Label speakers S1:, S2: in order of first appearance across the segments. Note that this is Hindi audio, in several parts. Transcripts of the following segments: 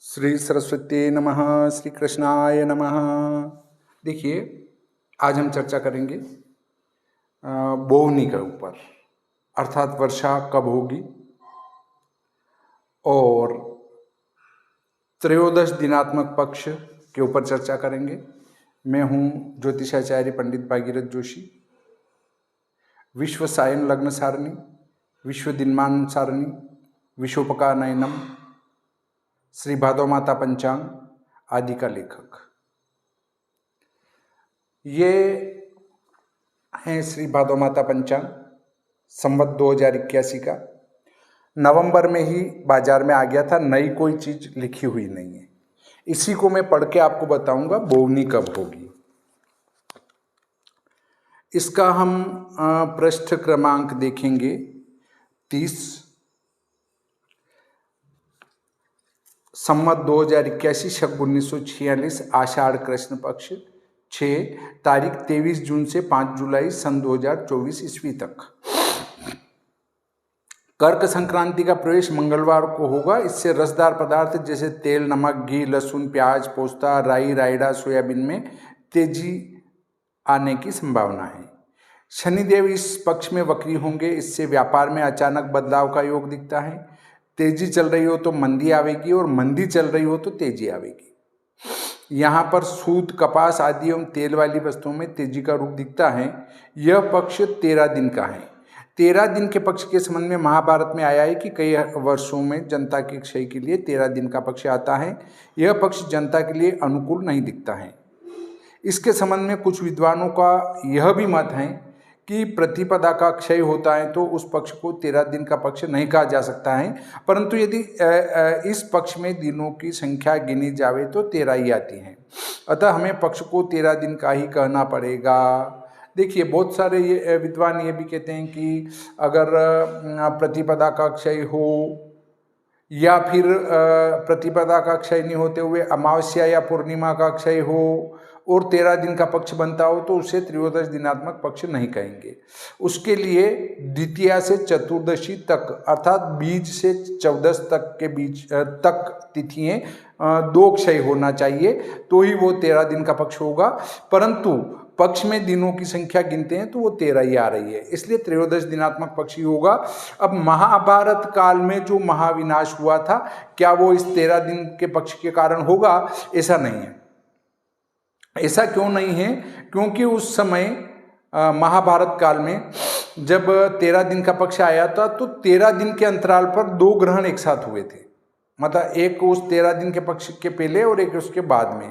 S1: श्री सरस्वती नमः। श्री कृष्णाय नमः। देखिए, आज हम चर्चा करेंगे बोवनी के ऊपर, अर्थात वर्षा कब होगी और त्रयोदश दिनात्मक पक्ष के ऊपर चर्चा करेंगे। मैं हूँ ज्योतिषाचार्य पंडित भागीरथ जोशी। विश्व सायन लग्न सारणी, विश्व दिनमान सारणी, विश्वोपकार नयनम, श्री भादव माता पंचांग आदि का लेखक। ये हैं श्री भादव माता पंचांग संवत 2081 का। नवंबर में ही बाजार में आ गया था, नई कोई चीज़ लिखी हुई नहीं है। इसी को मैं पढ़ के आपको बताऊंगा बोवनी कब होगी। इसका हम पृष्ठ क्रमांक देखेंगे 30। संवत 2081 शक 1946 आषाढ़ कृष्ण पक्ष 6 तारीख 23 जून से 5 जुलाई सन 2024 ईस्वी तक। कर्क संक्रांति का प्रवेश मंगलवार को होगा। इससे रसदार पदार्थ जैसे तेल, नमक, घी, लहसुन, प्याज, पोस्ता, राई, रायडा, सोयाबीन में तेजी आने की संभावना है। शनिदेव इस पक्ष में वक्री होंगे। इससे व्यापार में अचानक बदलाव का योग दिखता है। तेजी चल रही हो तो मंदी आवेगी और मंदी चल रही हो तो तेजी आवेगी। यहाँ पर सूत, कपास आदि एवं तेल वाली वस्तुओं में तेजी का रूप दिखता है। यह पक्ष 13 दिन का है। 13 दिन के पक्ष के संबंध में महाभारत में आया है कि कई वर्षों में जनता के क्षय के लिए 13 दिन का पक्ष आता है। यह पक्ष जनता के लिए अनुकूल नहीं दिखता है। इसके संबंध में कुछ विद्वानों का यह भी मत है कि प्रतिपदा का क्षय होता है तो उस पक्ष को 13 दिन का पक्ष नहीं कहा जा सकता है, परंतु यदि इस पक्ष में दिनों की संख्या गिनी जावे तो 13 ही आती है। अतः हमें पक्ष को 13 दिन का ही कहना पड़ेगा। देखिए, बहुत सारे ये विद्वान ये भी कहते हैं कि अगर प्रतिपदा का क्षय हो या फिर प्रतिपदा का क्षय नहीं होते हुए अमावस्या या पूर्णिमा का क्षय हो और 13 दिन का पक्ष बनता हो तो उसे त्रयोदश दिनात्मक पक्ष नहीं कहेंगे। उसके लिए द्वितीया से चतुर्दशी तक अर्थात बीज से 14 तक के बीच तक तिथियां 2 क्षय होना चाहिए तो ही वो 13 दिन का पक्ष होगा। परंतु पक्ष में दिनों की संख्या गिनते हैं तो वो 13 ही आ रही है, इसलिए त्रयोदश दिनात्मक पक्ष ही होगा। अब महाभारत काल में जो महाविनाश हुआ था, क्या वो इस 13 दिन के पक्ष के कारण होगा? ऐसा नहीं है। ऐसा क्यों नहीं है? क्योंकि उस समय महाभारत काल में जब 13 दिन का पक्ष आया था तो 13 दिन के अंतराल पर 2 ग्रहण एक साथ हुए थे। मतलब एक उस 13 दिन के पक्ष के पहले और एक उसके बाद में।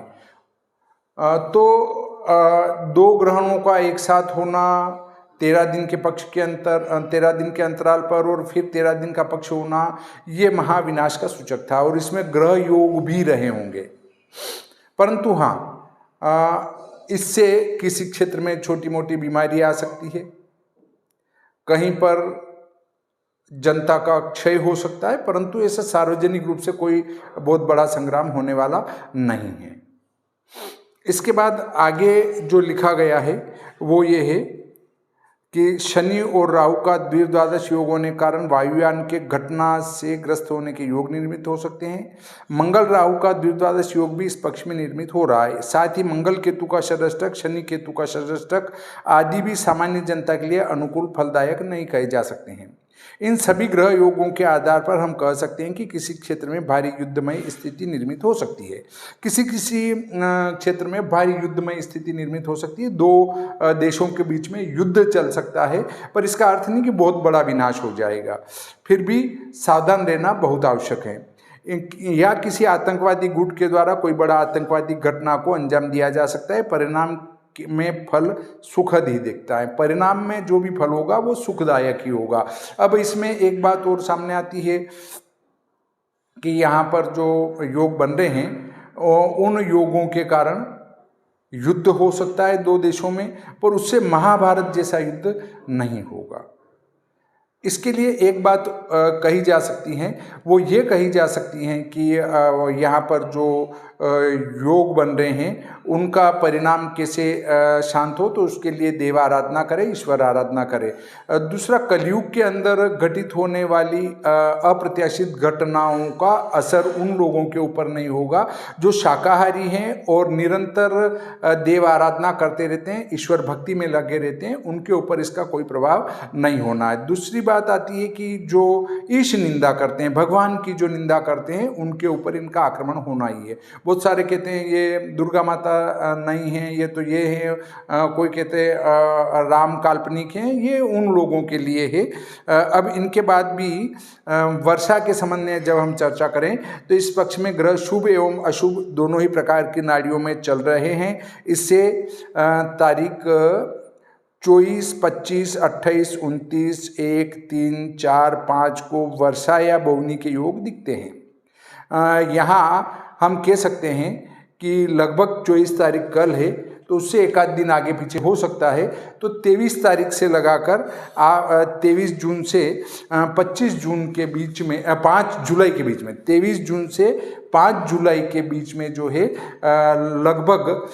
S1: तो 2 ग्रहणों का एक साथ होना 13 दिन के पक्ष के 13 दिन के अंतराल पर और फिर 13 दिन का पक्ष होना, ये महाविनाश का सूचक था और इसमें ग्रह योग भी रहे होंगे। परंतु हाँ, इससे किसी क्षेत्र में छोटी मोटी बीमारी आ सकती है, कहीं पर जनता का क्षय हो सकता है, परंतु ऐसा सार्वजनिक रूप से कोई बहुत बड़ा संग्राम होने वाला नहीं है। इसके बाद आगे जो लिखा गया है वो ये है कि शनि और राहु का द्विद्वादश योग होने कारण वायुयान के घटना से ग्रस्त होने के योग निर्मित हो सकते हैं। मंगल राहु का द्विद्वादश योग भी इस पक्ष में निर्मित हो रहा है। साथ ही मंगल केतु का षष्ठक, शनि केतु का षष्ठक आदि भी सामान्य जनता के लिए अनुकूल फलदायक नहीं कहे जा सकते हैं। इन सभी ग्रह योगों के आधार पर हम कह सकते हैं कि किसी क्षेत्र में भारी युद्धमय स्थिति निर्मित हो सकती है। किसी क्षेत्र में भारी युद्धमय स्थिति निर्मित हो सकती है। 2 देशों के बीच में युद्ध चल सकता है, पर इसका अर्थ नहीं कि बहुत बड़ा विनाश हो जाएगा। फिर भी सावधान रहना बहुत आवश्यक है। या किसी आतंकवादी गुट के द्वारा कोई बड़ा आतंकवादी घटना को अंजाम दिया जा सकता है। परिणाम में फल सुखद ही दिखता है। परिणाम में जो भी फल होगा वो सुखदायक ही होगा। अब इसमें एक बात और सामने आती है कि यहाँ पर जो योग बन रहे हैं उन योगों के कारण युद्ध हो सकता है 2 देशों में, पर उससे महाभारत जैसा युद्ध नहीं होगा। इसके लिए एक बात कही जा सकती हैं, वो ये कही जा सकती हैं कि यहाँ पर जो योग बन रहे हैं उनका परिणाम कैसे शांत हो, तो उसके लिए देव आराधना करें, ईश्वर आराधना करें। दूसरा, कलयुग के अंदर घटित होने वाली अप्रत्याशित घटनाओं का असर उन लोगों के ऊपर नहीं होगा जो शाकाहारी हैं और निरंतर देव आराधना करते रहते हैं, ईश्वर भक्ति में लगे रहते हैं, उनके ऊपर इसका कोई प्रभाव नहीं होना है। दूसरी बात आती है कि जो ईश निंदा करते हैं, भगवान की जो निंदा करते हैं, उनके ऊपर इनका आक्रमण होना ही है। बहुत सारे कहते हैं ये दुर्गा माता नहीं है, ये तो ये है, कोई कहते हैं राम काल्पनिक हैं, ये उन लोगों के लिए है। अब इनके बाद भी वर्षा के संबंध में जब हम चर्चा करें तो इस पक्ष में ग्रह शुभ एवं अशुभ दोनों ही प्रकार की नाड़ियों में चल रहे हैं। इससे तारीख 24, 25, 28, 29, 1, 3, 4, 5 को वर्षा या बोवनी के योग दिखते हैं। यहाँ हम कह सकते हैं कि लगभग 24 तारीख कल है, तो उससे एक आध दिन आगे पीछे हो सकता है। तो 23 तारीख से लगाकर 23 जून से 25 जून के बीच में, 5 जुलाई के बीच में, 23 जून से 5 जुलाई के बीच में जो है लगभग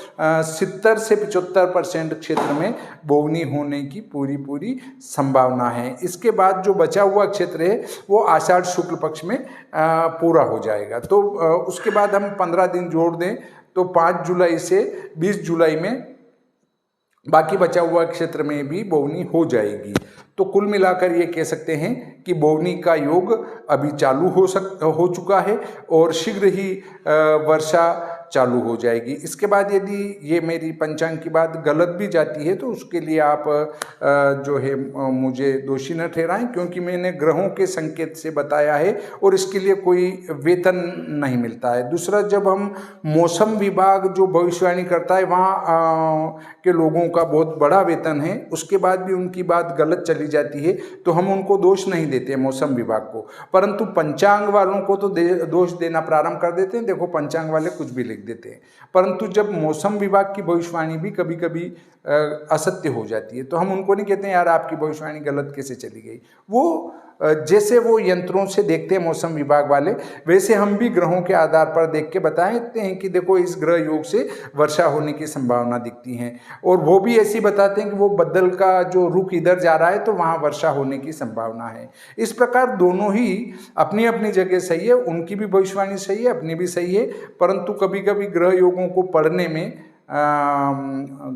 S1: 70 से 75% क्षेत्र में बोवनी होने की पूरी संभावना है। इसके बाद जो बचा हुआ क्षेत्र है वो आषाढ़ शुक्ल पक्ष में पूरा हो जाएगा। तो उसके बाद हम 15 दिन जोड़ दें तो 5 जुलाई से 20 जुलाई में बाकी बचा हुआ क्षेत्र में भी बोवनी हो जाएगी। तो कुल मिलाकर ये कह सकते हैं कि बोवनी का योग अभी चालू हो चुका है और शीघ्र ही वर्षा चालू हो जाएगी। इसके बाद यदि ये मेरी पंचांग की बात गलत भी जाती है तो उसके लिए आप जो है मुझे दोषी न ठहराएं, क्योंकि मैंने ग्रहों के संकेत से बताया है और इसके लिए कोई वेतन नहीं मिलता है। दूसरा, जब हम मौसम विभाग जो भविष्यवाणी करता है वहाँ के लोगों का बहुत बड़ा वेतन है, उसके बाद भी उनकी बात गलत चली जाती है तो हम उनको दोष नहीं देते मौसम विभाग को, परंतु पंचांग वालों को तो दोष देना प्रारंभ कर देते हैं। देखो पंचांग वाले कुछ भी लिख देते हैं, परंतु जब मौसम विभाग की भविष्यवाणी भी कभी कभी असत्य हो जाती है तो हम उनको नहीं कहते हैं यार आपकी भविष्यवाणी गलत कैसे चली गई। वो जैसे वो यंत्रों से देखते हैं मौसम विभाग वाले, वैसे हम भी ग्रहों के आधार पर देख के बताते हैं कि देखो इस ग्रह योग से वर्षा होने की संभावना दिखती है, और वो भी ऐसी बताते हैं कि वो बदल का जो रुख इधर जा रहा है तो वहाँ वर्षा होने की संभावना है। इस प्रकार दोनों ही अपनी अपनी जगह सही है, उनकी भी भविष्यवाणी सही है, अपनी भी सही है, परंतु कभी कभी ग्रह योगों को पढ़ने में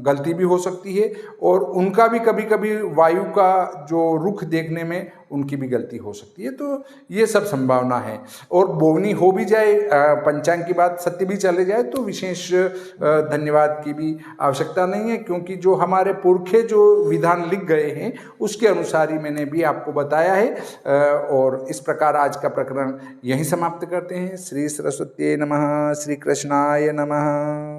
S1: गलती भी हो सकती है और उनका भी कभी कभी वायु का जो रुख देखने में उनकी भी गलती हो सकती है। तो ये सब संभावना है, और बोवनी हो भी जाए, पंचांग की बात सत्य भी चले जाए तो विशेष धन्यवाद की भी आवश्यकता नहीं है, क्योंकि जो हमारे पुरखे जो विधान लिख गए हैं उसके अनुसार ही मैंने भी आपको बताया है। और इस प्रकार आज का प्रकरण यहीं समाप्त करते हैं। श्री सरस्वती नमः, श्री कृष्णाय नमः।